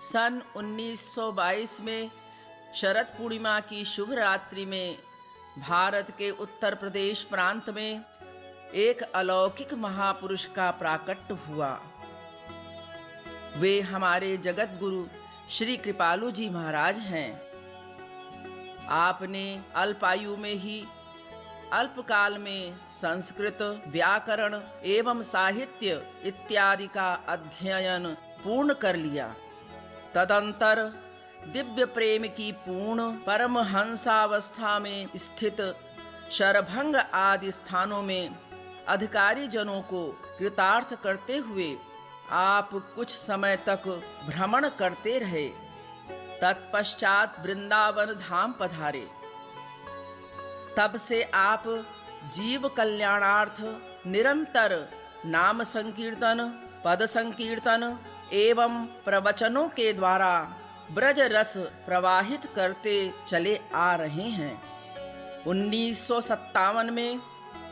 सन 1922 में शरद पूर्णिमा की शुभ रात्रि में भारत के उत्तर प्रदेश प्रांत में एक अलौकिक महापुरुष का प्राकट्य हुआ। वे हमारे जगत गुरु श्री कृपालु जी महाराज हैं। आपने अल्पायु में ही अल्पकाल में संस्कृत, व्याकरण एवं साहित्य इत्यादि का अध्ययन पूर्ण कर लिया। तदंतर दिव्य प्रेम की पूर्ण परमहंसावस्था में स्थित शरभंग आदि स्थानों में अधिकारी जनों को कृतार्थ करते हुए आप कुछ समय तक भ्रमण करते रहे। तत्पश्चात वृंदावन धाम पधारे। तब से आप जीव कल्याणार्थ निरंतर नाम संकीर्तन, पद संकीर्तन एवं प्रवचनों के द्वारा ब्रज रस प्रवाहित करते चले आ रहे हैं। 1957 में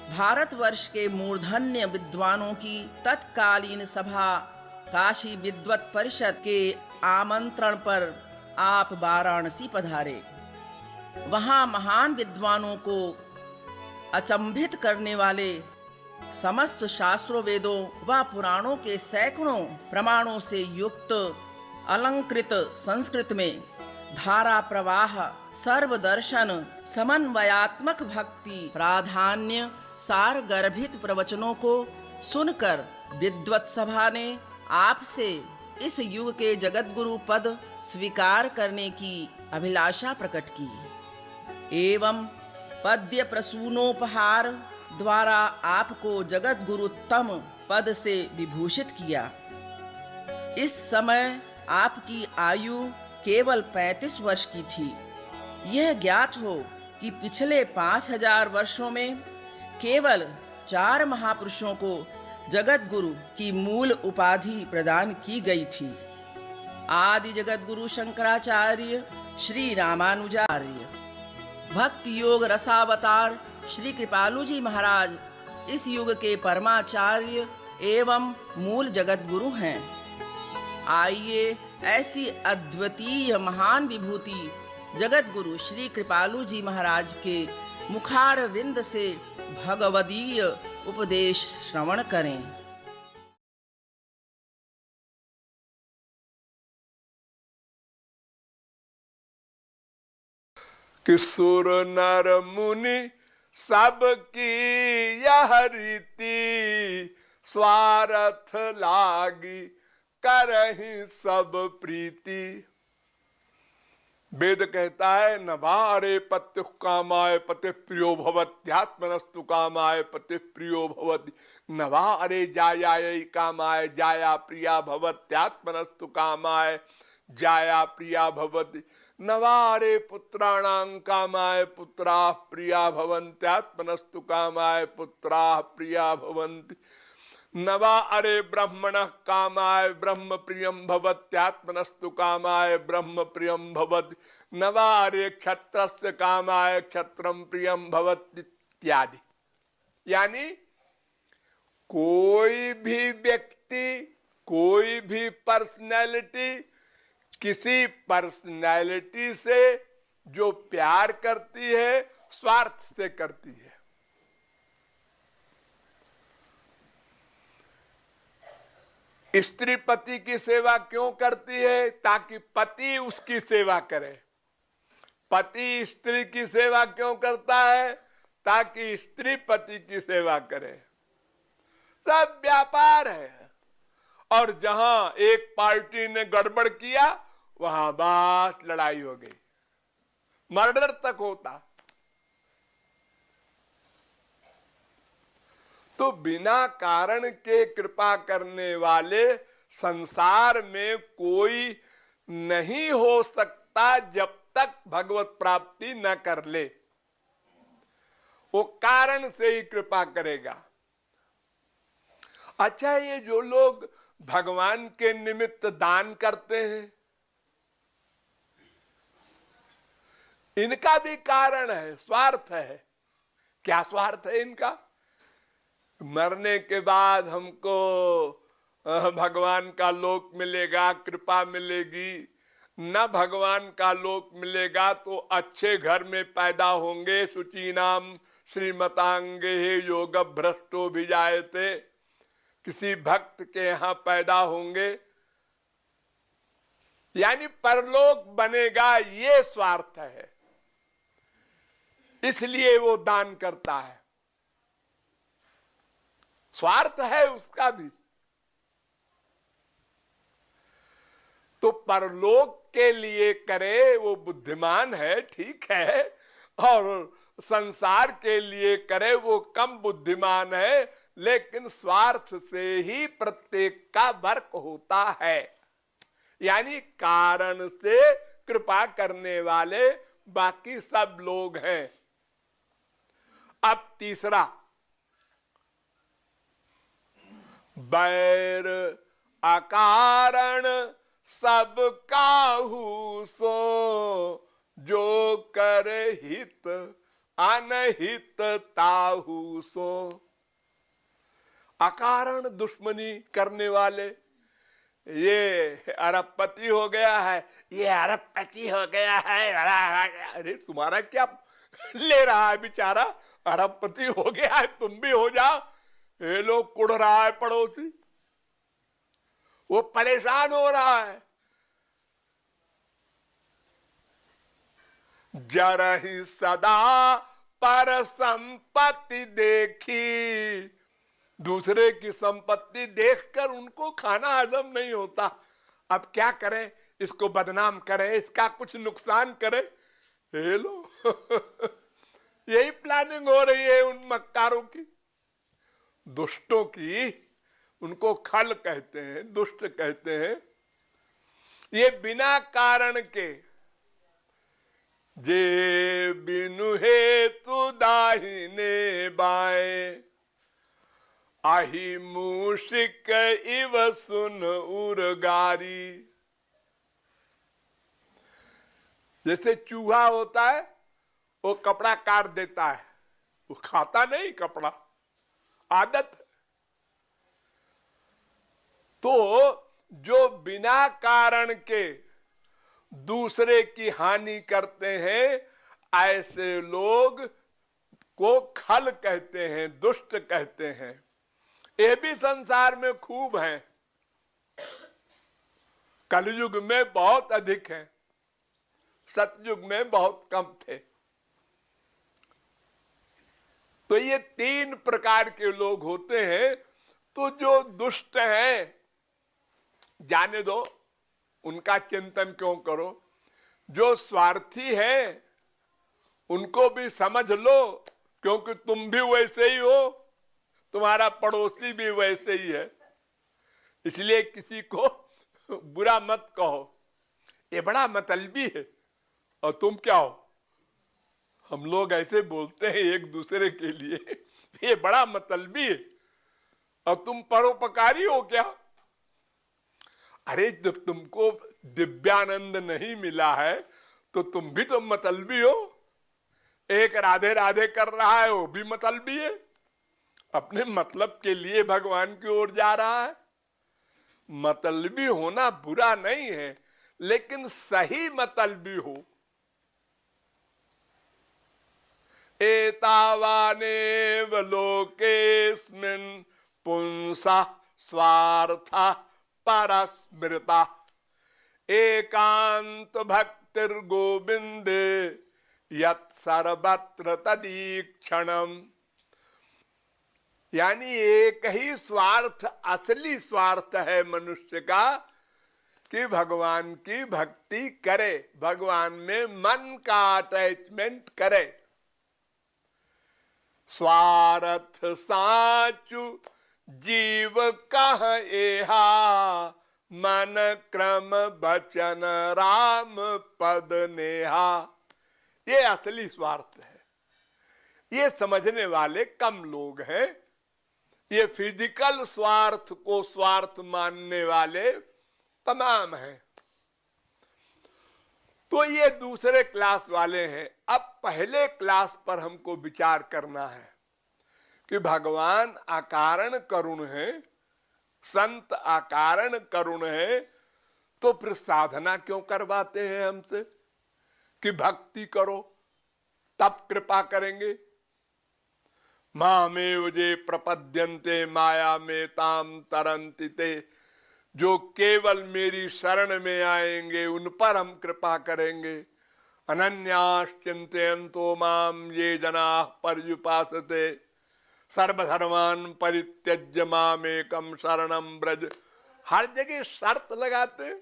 भारतवर्ष के मूर्धन्य विद्वानों की तत्कालीन सभा काशी विद्वत परिषद के आमंत्रण पर आप वाराणसी पधारे। वहां महान विद्वानों को अचंभित करने वाले समस्त शास्त्रों, वेदों व पुराणों के सैकड़ों प्रमाणों से युक्त अलंकृत संस्कृत में धारा प्रवाह, सर्वदर्शन, समन्वयात्मक भक्ति, प्राधान्य, सार गर्भित प्रवचनों को सुनकर विद्वत सभा ने आपसे इस युग के जगत गुरु पद स्वीकार करने की अभिलाषा प्रकट की एवं पद्य प्रसूनोपहार द्वारा आपको जगत गुरुत्तम पद से विभूषित किया। इस समय आपकी आयु केवल 35 वर्ष की थी। यह ज्ञात हो कि पिछले 5000 वर्षों में केवल 4 महापुरुषों को जगत गुरु की मूल उपाधि प्रदान की गई थी। आदि जगत गुरु शंकराचार्य, श्री रामानुजाचार्य, भक्ति योग रसावतार श्री कृपालु जी महाराज इस युग के परमाचार्य एवं मूल जगत गुरु हैं। आइए ऐसी अद्वितीय महान विभूति जगत गुरु श्री कृपालु जी महाराज के मुखारविंद से भगवदीय उपदेश श्रवण करें। किशोर नर मुनि सबकी यह रीति, स्वार्थ लागी करहि सब प्रीति। वेद कहता है नवारे पत्युः कामाय पति प्रियो भवत्यात्मनस्तु कामाय पति प्रियो भवति। नवारे जायायै कामाय जाया प्रिया भवत्यात्मनस्तु कामाय जाया प्रिया भवति। नवारे पुत्राणां कामाय पुत्राः प्रिया भवन्त्यात्मनस्तु कामाय पुत्राः प्रिया भवन्ति। नवा अरे ब्रह्मणः कामाय ब्रह्म प्रियं भवत्यात्मनस्तु कामाय ब्रह्म प्रियं भवति। नवा अरे क्षत्रस्य कामाय क्षत्रं प्रियं भवति इत्यादि। यानी कोई भी व्यक्ति, कोई भी पर्सनैलिटी किसी पर्सनैलिटी से जो प्यार करती है स्वार्थ से करती है। स्त्री पति की सेवा क्यों करती है? ताकि पति उसकी सेवा करे। पति स्त्री की सेवा क्यों करता है? ताकि स्त्री पति की सेवा करे। सब व्यापार है। और जहां एक पार्टी ने गड़बड़ किया वहां बस लड़ाई हो गई, मर्डर तक होता। तो बिना कारण के कृपा करने वाले संसार में कोई नहीं हो सकता जब तक भगवत प्राप्ति न कर ले। वो कारण से ही कृपा करेगा। अच्छा, ये जो लोग भगवान के निमित्त दान करते हैं, इनका भी कारण है, स्वार्थ है। क्या स्वार्थ है इनका? मरने के बाद हमको भगवान का लोक मिलेगा, कृपा मिलेगी, न भगवान का लोक मिलेगा तो अच्छे घर में पैदा होंगे, शुचीनाम श्रीमतांगे योग भ्रष्टो भी जायते, किसी भक्त के यहां पैदा होंगे, यानी परलोक बनेगा, ये स्वार्थ है, इसलिए वो दान करता है। स्वार्थ है उसका भी। तो परलोक के लिए करे वो बुद्धिमान है, ठीक है, और संसार के लिए करे वो कम बुद्धिमान है, लेकिन स्वार्थ से ही प्रत्येक का वर्क होता है, यानी कारण से कृपा करने वाले बाकी सब लोग हैं। अब तीसरा, बैर अकारण सब काहू सो, जो कर हित अनहित ताहू सो। अकारण दुश्मनी करने वाले, ये अरबपति हो गया है, ये अरबपति हो गया है, अरे तुम्हारा क्या ले रहा है बेचारा, अरबपति हो गया है, तुम भी हो जाओ। ये लोग कुड़ रहा है पड़ोसी, वो परेशान हो रहा है। जरहि सदा पर संपत्ति देखी, दूसरे की संपत्ति देखकर उनको खाना हजम नहीं होता। अब क्या करें, इसको बदनाम करें, इसका कुछ नुकसान करें, ये लो यही प्लानिंग हो रही है उन मक्कारों की, दुष्टों की। उनको खल कहते हैं, दुष्ट कहते हैं। ये बिना कारण के, जे बिनु हेतु दाहिने बाएं, आही मूषिक इव सुन उर्गारी। जैसे चूहा होता है, वो कपड़ा काट देता है, वो खाता नहीं कपड़ा, आदत। तो जो बिना कारण के दूसरे की हानि करते हैं, ऐसे लोग को खल कहते हैं, दुष्ट कहते हैं। ये भी संसार में खूब है, कलयुग में बहुत अधिक है, सतयुग में बहुत कम थे। तो ये तीन प्रकार के लोग होते हैं। तो जो दुष्ट हैं, जाने दो, उनका चिंतन क्यों करो। जो स्वार्थी है, उनको भी समझ लो, क्योंकि तुम भी वैसे ही हो, तुम्हारा पड़ोसी भी वैसे ही है, इसलिए किसी को बुरा मत कहो, ये बड़ा मतलबी है, और तुम क्या हो। हम लोग ऐसे बोलते हैं एक दूसरे के लिए, ये बड़ा मतलबी है, और तुम परोपकारी हो क्या। अरे जब तुमको दिव्यानंद नहीं मिला है तो तुम भी तो मतलबी हो। एक राधे राधे कर रहा है, वो भी मतलबी है, अपने मतलब के लिए भगवान की ओर जा रहा है। मतलबी होना बुरा नहीं है, लेकिन सही मतलबी हो। एतावानेव लोकेस्मिन् पुंसा स्वार्था परस्मृता, एकांत भक्तिर गोविंदे यत् सर्वत्र तदीक्षणम। यानी एक ही स्वार्थ, असली स्वार्थ है मनुष्य का, कि भगवान की भक्ति करे, भगवान में मन का अटैचमेंट करे। स्वार्थ साचु जीव कह एहा, मन क्रम बचन राम पद नेहा। ये असली स्वार्थ है, ये समझने वाले कम लोग हैं। ये फिजिकल स्वार्थ को स्वार्थ मानने वाले तमाम हैं। तो ये दूसरे क्लास वाले हैं। अब पहले क्लास पर हमको विचार करना है कि भगवान अकारण करुण है, संत अकारण करुण है, तो फिर साधना क्यों करवाते हैं हमसे कि भक्ति करो तब कृपा करेंगे। मामेव जे प्रपद्यन्ते माया में ताम तरन्ति ते, जो केवल मेरी शरण में आएंगे उन पर हम कृपा करेंगे। अनन्याश्चिन्तयन्तो माम ये जनाः पर्युपासते, सर्वधर्मान् परित्यज्य मामेकं शरणं व्रज। हर जगह शर्त लगाते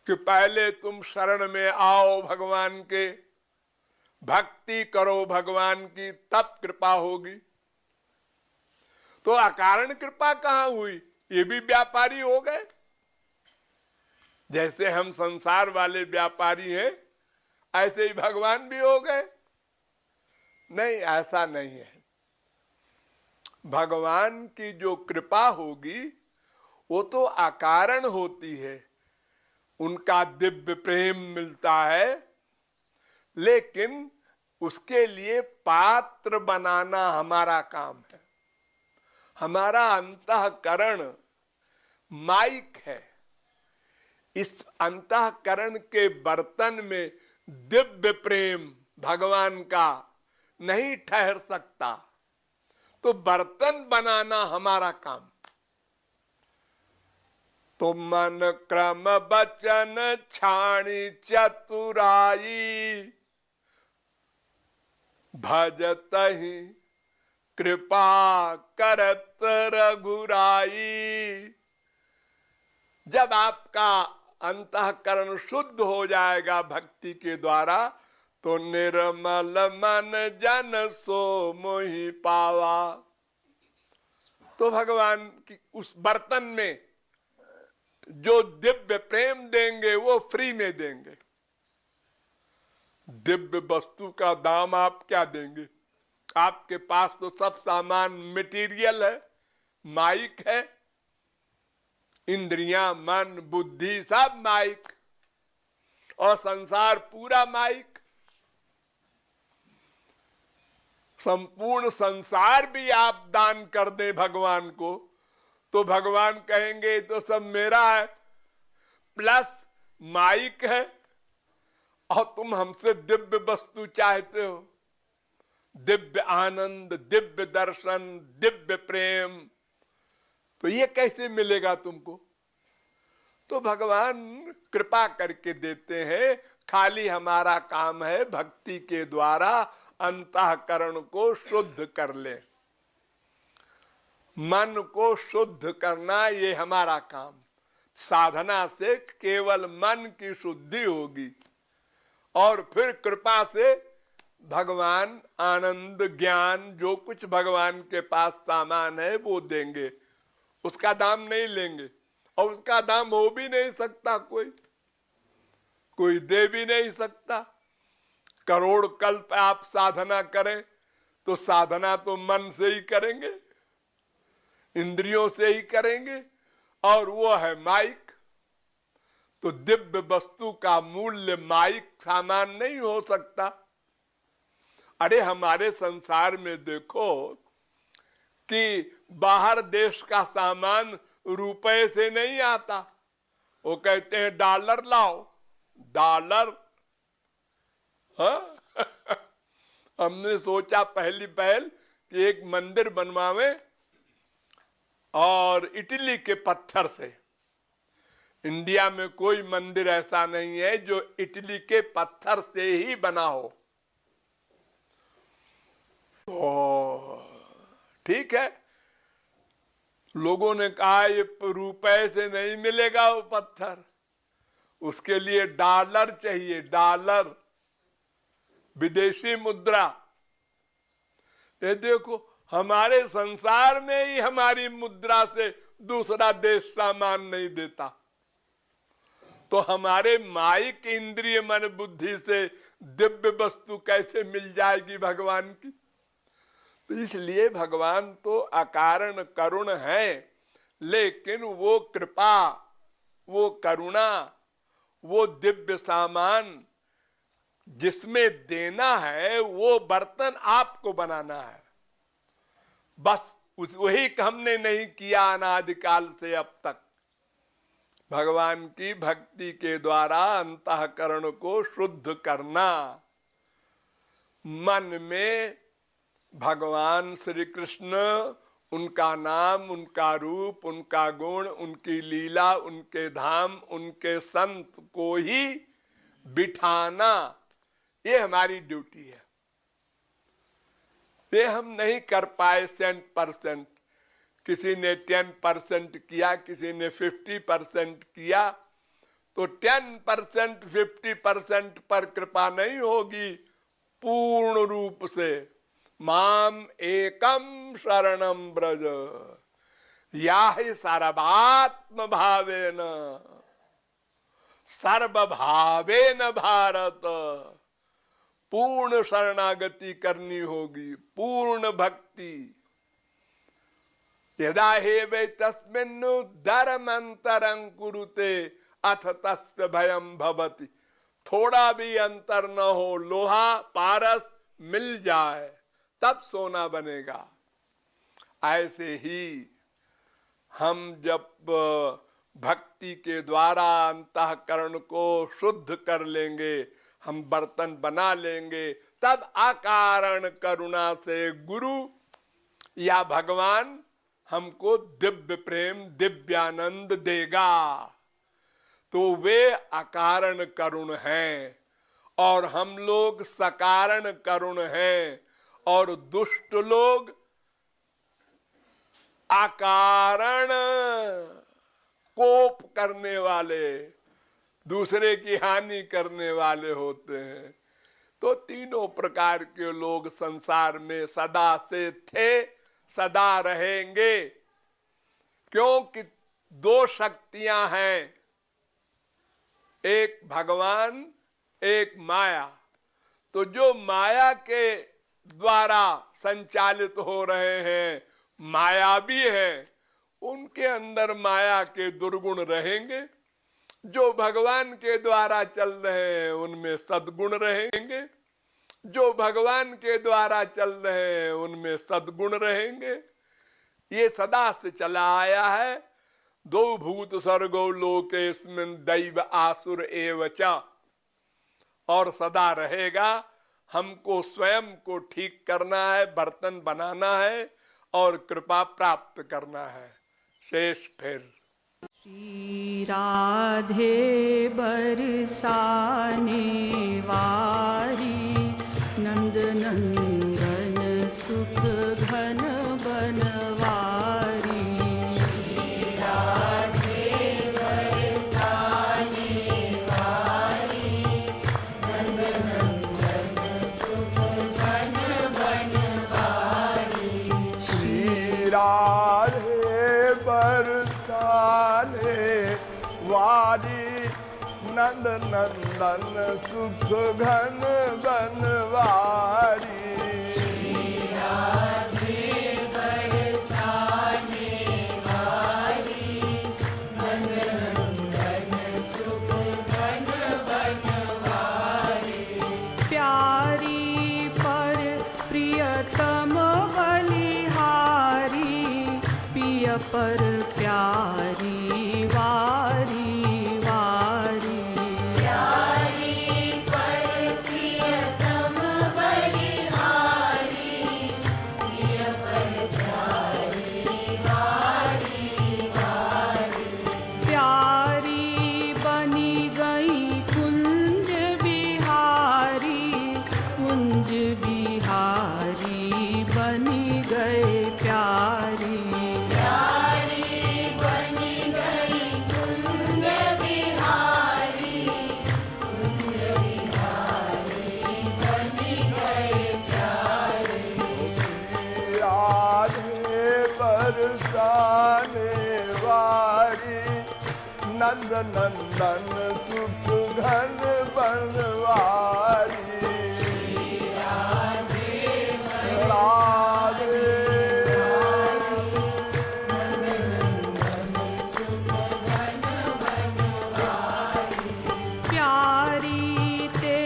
कि पहले तुम शरण में आओ भगवान के, भक्ति करो भगवान की, तब कृपा होगी। तो अकारण कृपा कहां हुई? ये भी व्यापारी हो गए। जैसे हम संसार वाले व्यापारी हैं, ऐसे ही भगवान भी हो गए। नहीं, ऐसा नहीं है। भगवान की जो कृपा होगी वो तो अकारण होती है, उनका दिव्य प्रेम मिलता है, लेकिन उसके लिए पात्र बनाना हमारा काम है। हमारा अंतःकरण माइक है, इस अंतःकरण के बर्तन में दिव्य प्रेम भगवान का नहीं ठहर सकता, तो बर्तन बनाना हमारा काम। तो मन क्रम बचन छाणी चतुराई, भजतहि कृपा करत रघुराई। जब आपका अंतःकरण शुद्ध हो जाएगा भक्ति के द्वारा, तो निर्मल मन जन सो मोहि पावा। तो भगवान की उस बर्तन में जो दिव्य प्रेम देंगे वो फ्री में देंगे। दिव्य वस्तु का दाम आप क्या देंगे? आपके पास तो सब सामान मटेरियल है, माइक है, इंद्रियां, मन, बुद्धि सब माइक, और संसार पूरा माइक। संपूर्ण संसार भी आप दान कर दें भगवान को, तो भगवान कहेंगे तो सब मेरा है, प्लस माइक है, और तुम हमसे दिव्य वस्तु चाहते हो, दिव्य आनंद, दिव्य दर्शन, दिव्य प्रेम, तो ये कैसे मिलेगा तुमको? तो भगवान कृपा करके देते हैं। खाली हमारा काम है भक्ति के द्वारा अंतःकरण को शुद्ध कर ले, मन को शुद्ध करना, ये हमारा काम। साधना से केवल मन की शुद्धि होगी, और फिर कृपा से भगवान आनंद, ज्ञान, जो कुछ भगवान के पास सामान है वो देंगे। उसका दाम नहीं लेंगे, और उसका दाम हो भी नहीं सकता, कोई दे भी नहीं सकता। करोड़ कल्प आप साधना करें तो साधना तो मन से ही करेंगे, इंद्रियों से ही करेंगे, और वो है माइक। तो दिव्य वस्तु का मूल्य माइक सामान नहीं हो सकता। अरे हमारे संसार में देखो कि बाहर देश का सामान रुपए से नहीं आता, वो कहते हैं डॉलर लाओ, डॉलर। हाँ? हमने सोचा पहली पहल कि एक मंदिर बनवावे, और इटली के पत्थर से। इंडिया में कोई मंदिर ऐसा नहीं है जो इटली के पत्थर से ही बना हो। तो ठीक है, लोगों ने कहा ये रुपए से नहीं मिलेगा वो पत्थर, उसके लिए डॉलर चाहिए, डॉलर, विदेशी मुद्रा। ये देखो, हमारे संसार में ही हमारी मुद्रा से दूसरा देश सामान नहीं देता, तो हमारे माइक, इंद्रिय, मन, बुद्धि से दिव्य वस्तु कैसे मिल जाएगी भगवान की? तो इसलिए भगवान तो अकारण करुण है, लेकिन वो कृपा, वो करुणा, वो दिव्य सामान जिसमें देना है, वो बर्तन आपको बनाना है। बस वही हमने नहीं किया अनादिकाल से अब तक। भगवान की भक्ति के द्वारा अंतःकरण को शुद्ध करना, मन में भगवान श्री कृष्ण, उनका नाम, उनका रूप, उनका गुण, उनकी लीला, उनके धाम, उनके संत को ही बिठाना, ये हमारी ड्यूटी है। ये हम नहीं कर पाए 100%। किसी ने 10% किया, किसी ने 50% किया, तो 10% 50% पर कृपा नहीं होगी। पूर्ण रूप से माम एकम शरणम ब्रज याहि सर्वात्म भावेन सर्वभावेन भारत। पूर्ण शरणागति करनी होगी, पूर्ण भक्ति। यदा हे वै तस्मिन्नु धर्मांतरं कुरुते अथ तस्य भयं भवति। थोड़ा भी अंतर न हो, लोहा पारस मिल जाए तब सोना बनेगा। ऐसे ही हम जब भक्ति के द्वारा अंतःकरण को शुद्ध कर लेंगे, हम बर्तन बना लेंगे, तब अकारण करुणा से गुरु या भगवान हमको दिव्य प्रेम, दिव्यानंद देगा। तो वे अकारण करुण हैं और हम लोग सकारण करुण हैं, और दुष्ट लोग अकारण कोप करने वाले, दूसरे की हानि करने वाले होते हैं। तो तीनों प्रकार के लोग संसार में सदा से थे, सदा रहेंगे, क्योंकि दो शक्तियां हैं, एक भगवान, एक माया। तो जो माया के द्वारा संचालित हो रहे हैं, मायावी हैं, उनके अंदर माया के दुर्गुण रहेंगे। जो भगवान के द्वारा चल रहे हैं उनमें सद्गुण रहेंगे, जो भगवान के द्वारा चल रहे हैं उनमें सद्गुण रहेंगे। ये सदा से चला आया है। दो भूत सर्गो लोकेस्मिन् दैव आसुर एव च, और सदा रहेगा। हमको स्वयं को ठीक करना है, बर्तन बनाना है और कृपा प्राप्त करना है। शेष फिर श्री राधे बरसाने वारी, नंद नंदन सुख घन बनवारी। श्री राधे बरसाने वारी, नंद नंदन सुख घन बनवारी। श्री राधे बरसाने वारी, नंद नंदन सुख घन बनवारी। श्री राधे बरसाने वारी, नंद नंदन सुख घन बनवारी। प्यारी पर प्रियतम बलिहारी, पिय पर प्यारी वारी वारी। प्यारी पर प्रियतम बलिहारी, पिय पर प्यारी वारी वारी। प्यारी बनी गई कुंज बिहारी, कुंज बिहारी बनी गए प्यारी। बरसाने वारी, नंद नंदन सुख घन बनवारी। राधे प्यारी ते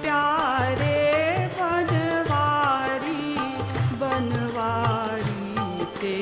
प्यारे बनवारी, बनवारी ते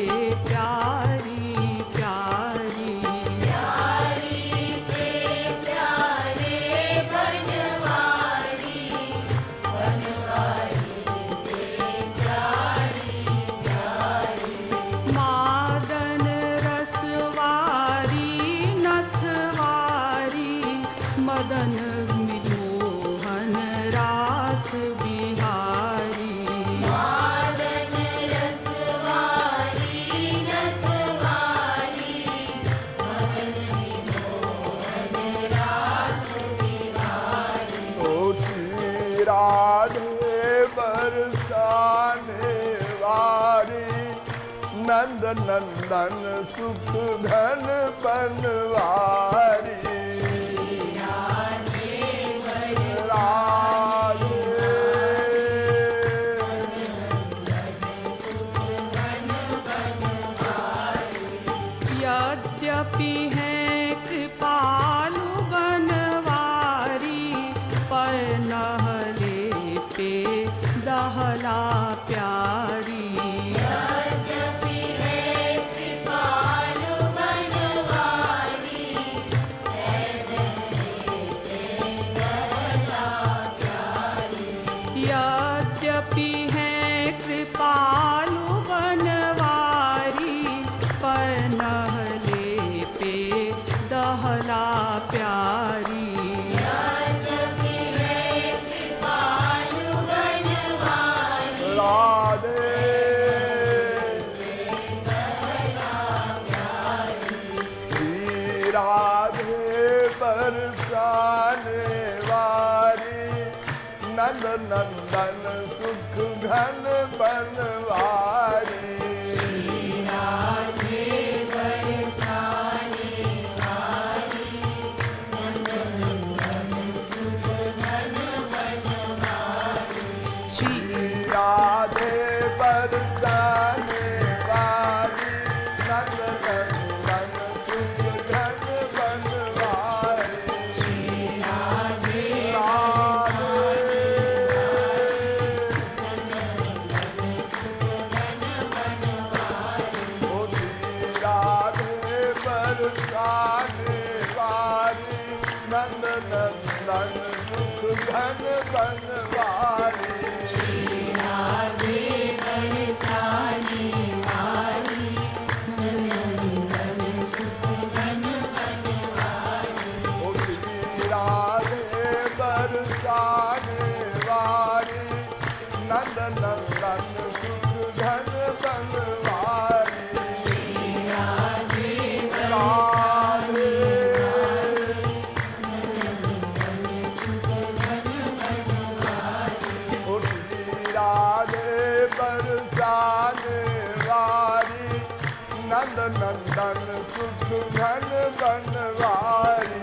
नंद नंदन सुख धन बनवारी। यद्यपि है कृपालु बनवारी, पर नहले पे दहला प्यारी। यद्यपि है कृपालु बनवारी, पर नहले पे दहला प्यारी। राधे राधे बरसाने वारी, नंद नंदन सुख घन बनवारी। राधे बरसाने वाली, नंद नंदन सुख घन बनवारी। राधे बरसाने वाली, नंद नंदन सुख घन बनवारी। बरसाने वारी, नंद नंदन सुख धन बनवारी। राधे राधे बरसाने वारी, नंद नंदन सुख धन बनवारी।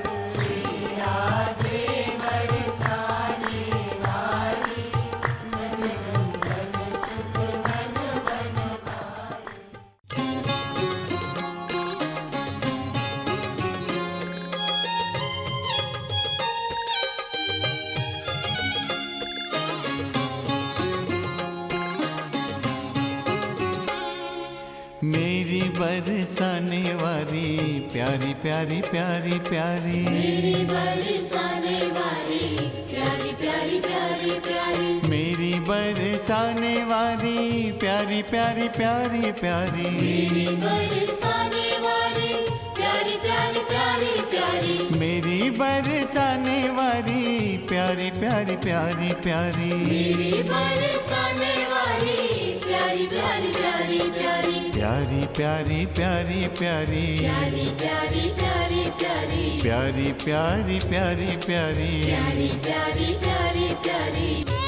मेरी बरसाने वाली प्यारी प्यारी प्यारी प्यारी, मेरी बरसाने वाली प्यारी प्यारी प्यारी प्यारी, मेरी बरसाने वाली प्यारी प्यारी प्यारी प्यारी, मेरी बरसाने वाली प्यारी प्यारी प्यारी प्यारी, मेरी बरसाने वाली प्यारी प्यारी प्यारी प्यारी, मेरी बरसाने वाली प्यारी प्यारी प्यारी प्यारी, प्यारी प्यारी प्यारी प्यारी, प्यारी प्यारी प्यारी प्यारी, प्यारी प्यारी प्यारी प्यारी, प्यारी प्यारी प्यारी प्यारी।